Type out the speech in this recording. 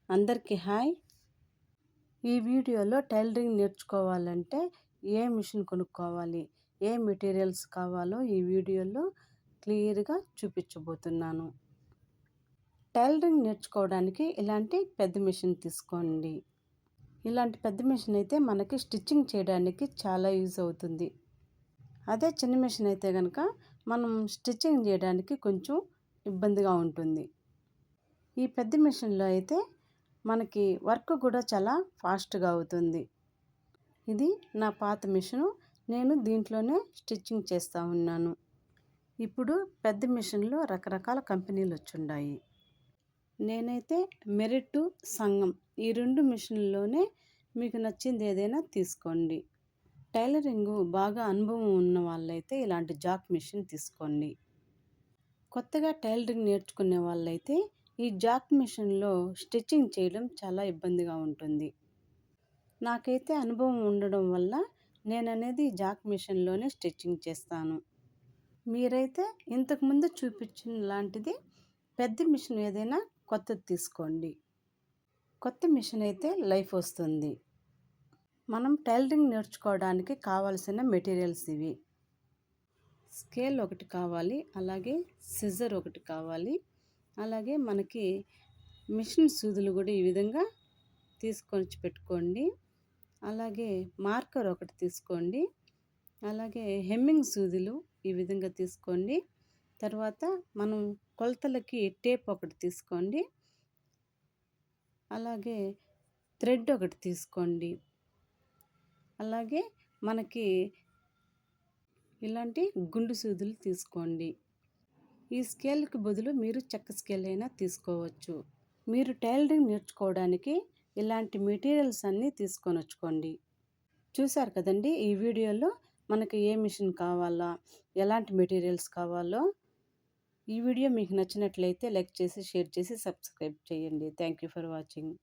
అందరికీ హాయ్. ఈ వీడియోలో టైలరింగ్ నేర్చుకోవాలంటే ఏ మిషన్ కొనుక్కోవాలి, ఏ మెటీరియల్స్ కావాలో ఈ వీడియోలో క్లియర్గా చూపించబోతున్నాను. టైలరింగ్ నేర్చుకోవడానికి ఇలాంటి పెద్ద మిషన్ తీసుకోండి. ఇలాంటి పెద్ద మిషన్ అయితే మనకి స్టిచ్చింగ్ చేయడానికి చాలా యూజ్ అవుతుంది. అదే చిన్న మిషన్ అయితే కనుక మనం స్టిచ్చింగ్ చేయడానికి కొంచెం ఇబ్బందిగా ఉంటుంది. ఈ పెద్ద మిషన్లో అయితే మనకి వర్క్ కూడా చాలా ఫాస్ట్గా అవుతుంది. ఇది నా పాత మిషను. నేను దీంట్లోనే స్టిచ్చింగ్ చేస్తూ ఉన్నాను. ఇప్పుడు పెద్ద మిషన్లో రకరకాల కంపెనీలు వచ్చున్నాయి. నేనైతే మెరిట్, సంగం ఈ రెండు మిషన్లోనే మీకు నచ్చింది ఏదైనా తీసుకోండి. టైలరింగ్ బాగా అనుభవం ఉన్న వాళ్ళైతే ఇలాంటి జాక్ మిషన్ తీసుకోండి. కొత్తగా టైలరింగ్ నేర్చుకునే వాళ్ళైతే ఈ జాక్ మిషన్లో స్టిచ్చింగ్ చేయడం చాలా ఇబ్బందిగా ఉంటుంది. నాకైతే అనుభవం ఉండడం వల్ల నేననేది జాక్ మిషన్లోనే స్టిచ్చింగ్ చేస్తాను. మీరైతే ఇంతకుముందు చూపించిన లాంటిది పెద్ద మిషన్ ఏదైనా కొత్తది తీసుకోండి. కొత్త మిషన్ అయితే లైఫ్ వస్తుంది. మనం టైలరింగ్ నేర్చుకోవడానికి కావాల్సిన మెటీరియల్స్ ఇవి. స్కేల్ ఒకటి కావాలి, అలాగే సిజర్ ఒకటి కావాలి, అలాగే మనకి మిషన్ సూదులు కూడా ఈ విధంగా తీసుకొని పెట్టుకోండి. అలాగే మార్కర్ ఒకటి తీసుకోండి. అలాగే హెమ్మింగ్ సూదులు ఈ విధంగా తీసుకోండి. తర్వాత మనం కొలతలకి టేప్ ఒకటి తీసుకోండి. అలాగే థ్రెడ్ ఒకటి తీసుకోండి. అలాగే మనకి ఇలాంటి గుండు సూదులు తీసుకోండి. ఈ స్కేల్కి బదులు మీరు చెక్క స్కేల్ అయినా తీసుకోవచ్చు. మీరు టైలరింగ్ నేర్చుకోవడానికి ఇలాంటి మెటీరియల్స్ అన్నీ తీసుకొని వచ్చుకోండి. చూశారు కదండి ఈ వీడియోలో మనకి ఏ మిషన్ కావాలా, ఎలాంటి మెటీరియల్స్ కావాలో. ఈ వీడియో మీకు నచ్చినట్లయితే లైక్ చేసి, షేర్ చేసి, సబ్స్క్రైబ్ చేయండి. Thank you for watching.